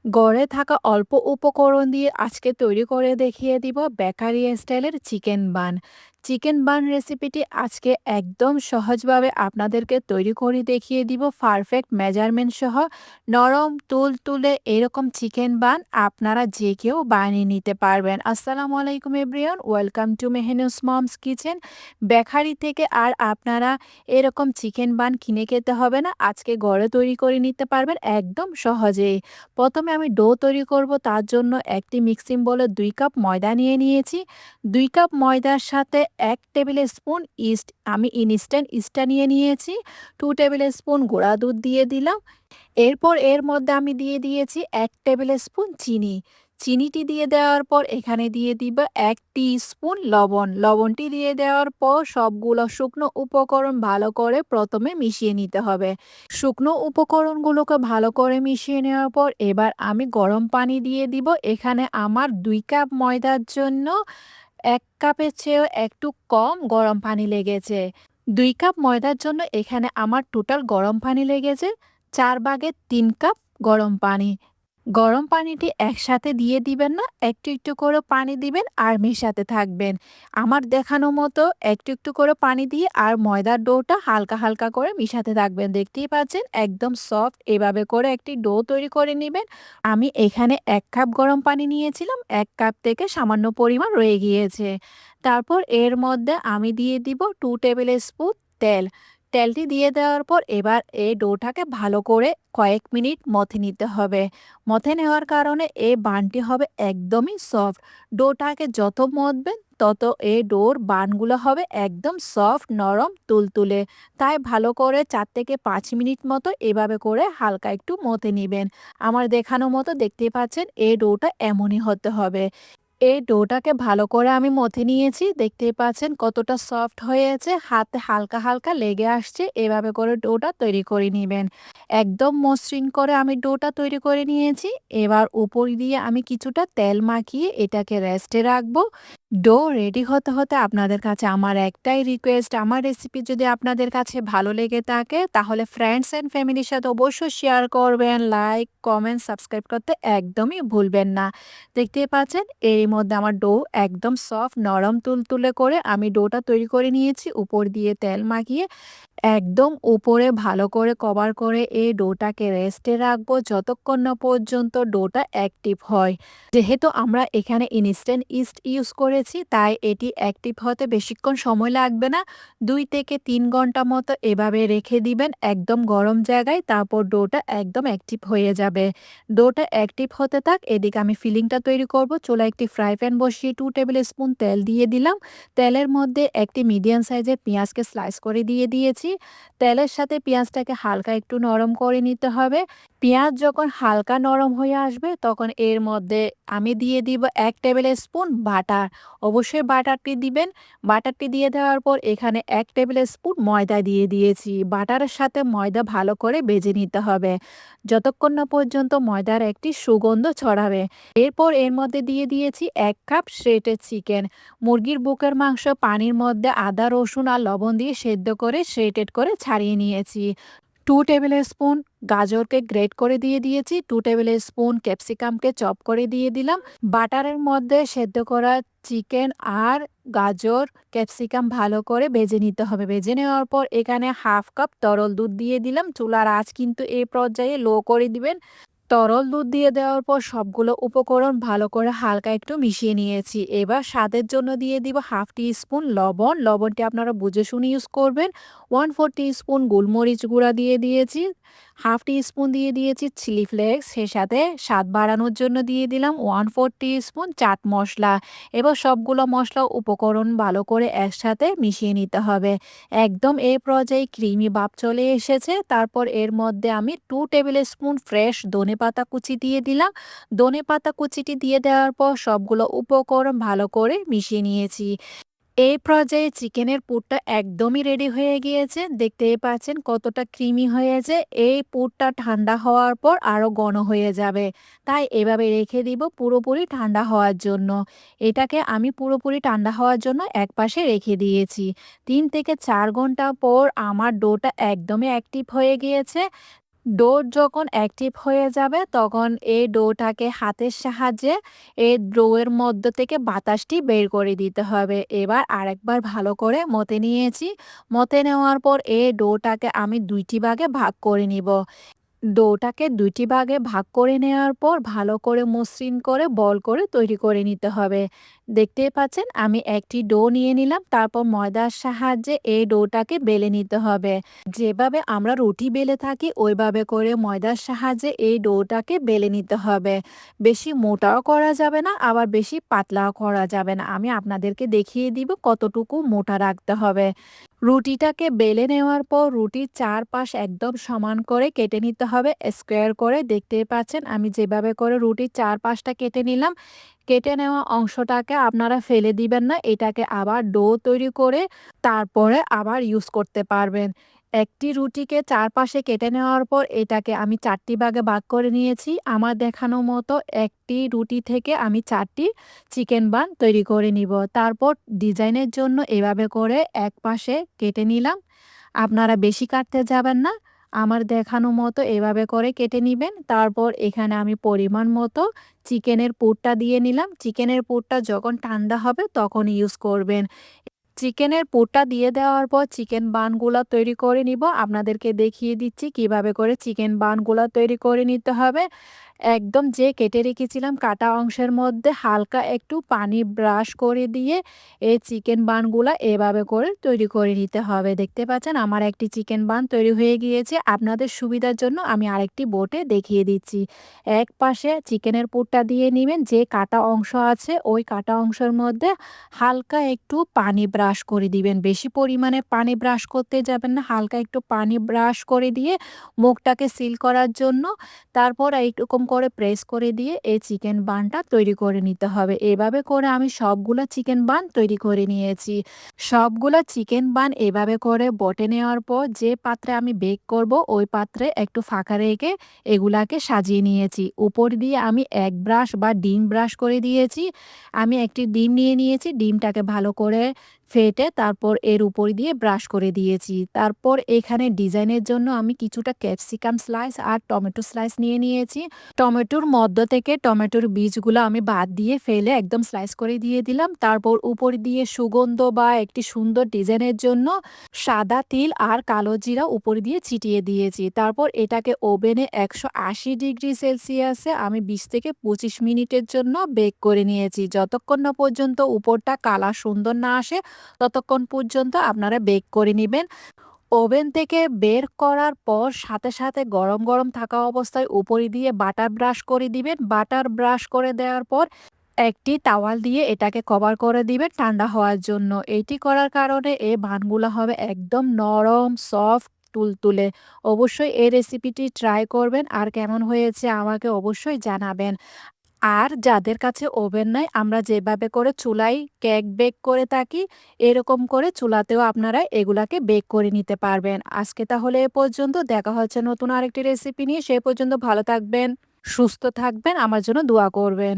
ঘরে থাকা অল্প উপকরণ দিয়ে আজকে তৈরি করে দেখিয়ে দিব বেকারি স্টাইলের চিকেন বান। চিকেন বান রেসিপিটি আজকে একদম সহজভাবে আপনাদেরকে তৈরি করে দেখিয়ে দিব পারফেক্ট মেজারমেন্ট সহ। নরম তুল তুলে এরকম চিকেন বান আপনারা যে কেউ বানিয়ে নিতে পারবেন। আসসালামু আলাইকুম everyone, welcome to Mehnus mom's kitchen. Bakery থেকে আর আপনারা এরকম চিকেন বান কিনে খেতে হবে না, আজকে ঘরে তৈরি করে নিতে পারবেন একদম সহজেই। প্রথমে আমি ডো তৈরি করব, তার জন্য একটি মিক্সিং বোলে 2 কাপ ময়দা নিয়ে নিয়েছি। 2 কাপ ময়দার সাথে 1 টেবিল স্পুন ইস্ট, আমি ইনস্ট্যান্ট ইস্টটা নিয়ে নিয়েছি। 2 টেবিল স্পুন গুঁড়া দুধ দিয়ে দিলাম। এরপর এর মধ্যে আমি দিয়ে দিয়েছি 1 টেবিল স্পুন চিনি। চিনিটি দিয়ে দেওয়ার পর এখানে দিয়ে দিব 1 স্পুন লবণ। লবণটি দিয়ে দেওয়ার পর সবগুলো শুকনো উপকরণ ভালো করে প্রথমে মিশিয়ে নিতে হবে। শুকনো উপকরণগুলোকে ভালো করে মিশিয়ে নেওয়ার পর এবার আমি গরম পানি দিয়ে দিব। এখানে আমার 2 কাপ ময়দার জন্য 1 কাপের চেয়েও একটু কম গরম পানি লেগেছে। 2 কাপ ময়দার জন্য এখানে আমার টোটাল গরম পানি লেগেছে 4 ভাগের 3 কাপ গরম পানি। গরম পানিটি একসাথে দিয়ে দিবেন না, একটু একটু করে পানি দিবেন আর মেশাতে থাকবেন। আমার দেখানো মতো একটু একটু করে পানি দিয়ে আর ময়দার ডোটা হালকা হালকা করে মিশাতে থাকবেন। দেখতেই পাচ্ছেন একদম সফট, এভাবে করে একটি ডো তৈরি করে নেবেন। আমি এখানে 1 কাপ গরম পানি নিয়েছিলাম, 1 কাপ থেকে সামান্য পরিমাণ রয়ে গিয়েছে। তারপর এর মধ্যে আমি দিয়ে দিব 2 টেবিল স্পুন তেল। তেলটি দিয়ে দেওয়ার পর এবার এই ডোটাকে ভালো করে কয়েক মিনিট মথে নিতে হবে। মথে নেওয়ার কারণে এই বানটি হবে একদমই সফট। ডোটাকে যত মথবেন তত এই ডোর বানগুলো হবে একদম সফট, নরম, তুলতুলে। তাই ভালো করে 4 থেকে 5 মিনিট মতো এভাবে করে হালকা একটু মথে নিবেন। আমার দেখানো মতো দেখতেই পাচ্ছেন এই ডোটা এমনই হতে হবে। এই ডোটাকে ভালো করে আমি মথে নিয়েছি, দেখতেই পাচ্ছেন কতটা সফট হয়েছে, হাতে হালকা হালকা লেগে আসছে। এভাবে করে ডোটা তৈরি করে নেবেন। একদম মসৃণ করে আমি ডোটা তৈরি করে নিয়েছি। এবার উপর দিয়ে আমি কিছুটা তেল মাখিয়ে এটাকে রেস্টে রাখবো। ডো রেডি হতে হতে আপনাদের কাছে আমার একটাই রিকোয়েস্ট, আমার রেসিপি যদি আপনাদের কাছে ভালো লেগে থাকে তাহলে ফ্রেন্ডস অ্যান্ড ফ্যামিলির সাথে অবশ্যই শেয়ার করবেন, লাইক কমেন্ট সাবস্ক্রাইব করতে একদমই ভুলবেন না। দেখতেই পাচ্ছেন এর মধ্যে আমার ডো একদম সফট, নরম, তুলতুলে করে আমি ডোটা তৈরি করে নিয়েছি। উপর দিয়ে তেল মাখিয়ে একদম উপরে ভালো করে কভার করে এই ডোটাকে রেস্টে রাখবো যতক্ষণ না পর্যন্ত ডোটা অ্যাক্টিভ হয়। যেহেতু আমরা এখানে ইনস্ট্যান্ট ইস্ট ইউজ করেছি তাই এটি অ্যাক্টিভ হতে বেশিক্ষণ সময় লাগবে না। 2 থেকে 3 ঘন্টা মতো এভাবে রেখে দিবেন একদম গরম জায়গায়, তারপর ডোটা একদম অ্যাক্টিভ হয়ে যাবে। ডোটা অ্যাক্টিভ হতে থাক, এদিকে আমি ফিলিংটা তৈরি করব। চুলায় একটি ফ্রাই প্যান বসিয়ে 2 টেবিল স্পুন তেল দিয়ে দিলাম। তেলের মধ্যে একটি মিডিয়াম সাইজের পেঁয়াজকে স্লাইস করে দিয়ে দিয়েছি। তেলের সাথে পেঁয়াজটাকে হালকা একটু নরম করে নিতে হবে। পেঁয়াজ যখন হালকা নরম হয়ে আসবে তখন এর মধ্যে আমি দিয়ে দিব 1 টেবিল স্পুন বাটার। অবশ্যই বাটারটি দিবেন। বাটারটি দিয়ে দেওয়ার পর এখানে 1 টেবিল স্পুন ময়দা দিয়ে দিয়েছি। বাটারের সাথে ময়দা ভালো করে ভেজে নিতে হবে যতক্ষণ না পর্যন্ত ময়দার একটি সুগন্ধ ছড়াবে। এরপর এর মধ্যে দিয়ে দিয়েছি 1 কাপ শ্রেটেড চিকেন। মুরগির বুকের মাংস পানির মধ্যে আদা, রসুন আর লবণ দিয়ে সেদ্ধ করে শ্রেটেড করে ছাড়িয়ে নিয়েছি। 2 টেবিল স্পুন গাজরকে গ্রেট করে দিয়ে দিয়েছি। 2 টেবিল স্পুন ক্যাপসিকামকে চপ করে দিয়ে দিলাম। বাটারের মধ্যে সেদ্ধ করা চিকেন আর গাজর, ক্যাপসিকাম ভালো করে ভেজে নিতে হবে। ভেজে নেওয়ার পর এখানে হাফ কাপ তরল দুধ দিয়ে দিলাম। চুলার আঁচ কিন্তু এই পর্যায়ে লো করে দিবেন। তরল দুধ দিয়ে দেওয়ার পর সবগুলো উপকরণ ভালো করে হালকা একটু মিশিয়ে নিয়েছি। এবার স্বাদের জন্য দিয়ে দিব হাফ টি স্পুন লবণ। লবণটি আপনারা বুঝে শুনে ইউজ করবেন। 1/4 টি স্পুন গোলমরিচ গুঁড়া দিয়ে দিয়েছি। হাফ টি স্পুন দিয়ে দিয়েছি চিলি ফ্লেক্স। সে সাথে স্বাদ বাড়ানোর জন্য দিয়ে দিলাম 1/4 টি স্পুন চাট মশলা। এবার সবগুলো মশলা উপকরণ ভালো করে একসাথে মিশিয়ে নিতে হবে। একদম এই পর্যায়ে ক্রিমি ভাব চলে এসেছে। তারপর এর মধ্যে আমি 2 টেবিল স্পুন ফ্রেশ ধনেপাতা কুচি দিয়ে দিলাম। ধনেপাতা কুচিটি দিয়ে দেওয়ার পর সবগুলো উপকরণ ভালো করে মিশিয়ে নিয়েছি। এই পর্যায়ে চিকেনের পুরটা একদমই রেডি হয়ে গিয়েছে। দেখতেই পাচ্ছেন কতটা ক্রিমি হয়েছে। এই পুরটা ঠান্ডা হওয়ার পর আরও ঘন হয়ে যাবে। তাই এভাবে রেখে দিব পুরোপুরি ঠান্ডা হওয়ার জন্য। এটাকে আমি পুরোপুরি ঠান্ডা হওয়ার জন্য একপাশে রেখে দিয়েছি। 3 থেকে 4 ঘন্টা পর আমার ডোটা একদমই অ্যাক্টিভ হয়ে গিয়েছে। ডো যখন অ্যাক্টিভ হয়ে যাবে তখন এই ডোটাকে হাতের সাহায্যে এই ডোয়ের মধ্য থেকে বাতাসটি বের করে দিতে হবে। এবার আরেকবার ভালো করে মথে নিয়েছি। মথে নেওয়ার পর এই ডোটাকে আমি ২ টি ভাগে ভাগ করে নিব। ডোটাকে ২ টি ভাগে ভাগ করে নেওয়ার পর ভালো করে মসৃণ করে বল করে তৈরি করে নিতে হবে। দেখতেই পাচ্ছেন আমি একটি ডো নিয়ে নিলাম। তারপর ময়দার সাহায্যে এই ডোটাকে বেলে নিতে হবে। যেভাবে আমরা রুটি বেলে থাকি ওইভাবে করে ময়দার সাহায্যে এই ডোটাকে বেলে নিতে হবে। বেশি মোটাও করা যাবে না, আবার বেশি পাতলাও করা যাবে না। আমি আপনাদেরকে দেখিয়ে দিব কতটুকু মোটা রাখতে হবে। রুটিটাকে বেলে নেওয়ার পর রুটির চারপাশ একদম সমান করে কেটে নিতে হবে স্কোয়ার করে। দেখতেই পাচ্ছেন আমি যেভাবে করে রুটির চারপাশটা কেটে নিলাম। কেটে নেওয়া অংশটাকে আপনারা ফেলে দিবেন না। এটাকে আবার ডো তৈরি করে তারপরে আবার ইউজ করতে পারবেন। একটি রুটিকে চারপাশে কেটে নেওয়ার পর এটাকে আমি ৪ টি ভাগে ভাগ করে নিয়েছি। আমার দেখানো মতো একটি রুটি থেকে আমি ৪ টি চিকেন বান তৈরি করে নিব। তারপর ডিজাইনের জন্য এভাবে করে একপাশে কেটে নিলাম। আপনারা বেশি কাটতে যাবেন না। আমার দেখানো মতো এভাবে করে কেটে নিবেন। তারপর এখানে আমি পরিমাণ মতো চিকেনের পুরটা দিয়ে নিলাম। চিকেনের পুরটা যখন ঠান্ডা হবে তখন ইউজ করবেন। চিকেনের পুরটা দিয়ে দেওয়ার পর চিকেন বানগুলা তৈরি করে নিব। আপনাদেরকে দেখিয়ে দিচ্ছি কিভাবে করে চিকেন বানগুলা তৈরি করে নিতে হবে। একদম যে কেটে রেখেছিলাম কাটা অংশের মধ্যে হালকা একটু পানি ব্রাশ করে দিয়ে এই চিকেন বানগুলা এভাবে করে তৈরি করে নিতে হবে। দেখতে পাচ্ছেন আমার একটি চিকেন বান তৈরি হয়ে গিয়েছে। আপনাদের সুবিধার জন্য আমি আরেকটি বোটে দেখিয়ে দিচ্ছি। এক পাশে চিকেনের পুরটা দিয়ে নিবেন। যে কাটা অংশ আছে ওই কাটা অংশের মধ্যে হালকা একটু পানি ব্রাশ করে দিবেন। বেশি পরিমাণে পানি ব্রাশ করতে যাবেন না। হালকা একটু পানি ব্রাশ করে দিয়ে মুখটাকে সিল করার জন্য তারপর এইরকম করে প্রেস করে দিয়ে এই চিকেন বানটা তৈরি করে নিতে হবে। এভাবে করে আমি সবগুলা চিকেন বান তৈরি করে নিয়েছি। সবগুলা চিকেন বান এভাবে করে বটে নেওয়ার পর যে পাত্রে আমি বেক করব ওই পাত্রে একটু ফাঁকা রেখে এগুলাকে সাজিয়ে নিয়েছি। উপর দিয়ে আমি এক ব্রাশ বা ডিম ব্রাশ করে দিয়েছি। আমি একটি ডিম নিয়ে নিয়েছি। ডিমটাকে ভালো করে ফেটে তারপর এর উপর দিয়ে ব্রাশ করে দিয়েছি। তারপর এখানে ডিজাইনের জন্য আমি কিছুটা ক্যাপসিকাম স্লাইস আর টমেটো স্লাইস নিয়ে নিয়েছি। টমেটোর মধ্য থেকে টমেটোর বীজগুলো আমি বাদ দিয়ে ফেলে একদম স্লাইস করে দিয়ে দিলাম। তারপর উপর দিয়ে সুগন্ধ বা একটি সুন্দর ডিজাইনের জন্য সাদা তিল আর কালো জিরা উপর দিয়ে ছিটিয়ে দিয়েছি। তারপর এটাকে ওভেনে ১৮০ ডিগ্রি সেলসিয়াসে আমি ২০ থেকে ২৫ মিনিটের জন্য বেক করে নিয়েছি। যতক্ষণ না পর্যন্ত উপরটা কালার সুন্দর না আসে ততক্ষণ পর্যন্ত আপনারা বেক করে নিবেন। ওভেন থেকে বের করার পর সাথে সাথে গরম গরম থাকা অবস্থায় উপরে দিয়ে বাটার ব্রাশ করে দিবেন। বাটার ব্রাশ করে দেওয়ার পর একটি তাওয়াল দিয়ে এটাকে কভার করে দিবেন ঠান্ডা হওয়ার জন্য। এটি করার কারণে এই বানগুলো হবে একদম নরম, সফট, তুলতুলে। অবশ্যই এই রেসিপিটি ট্রাই করবেন আর কেমন হয়েছে আমাকে অবশ্যই জানাবেন। আর যাদের কাছে ওভেন নাই আমরা যেভাবে করে চুলায় কেক বেক করে থাকি এরকম করে চুলাতেও আপনারা এগুলাকে বেক করে নিতে পারবেন। আজকে তাহলে এ পর্যন্ত। দেখা হচ্ছে নতুন আরেকটি রেসিপি নিয়ে। সে পর্যন্ত ভালো থাকবেন, সুস্থ থাকবেন, আমার জন্য দোয়া করবেন।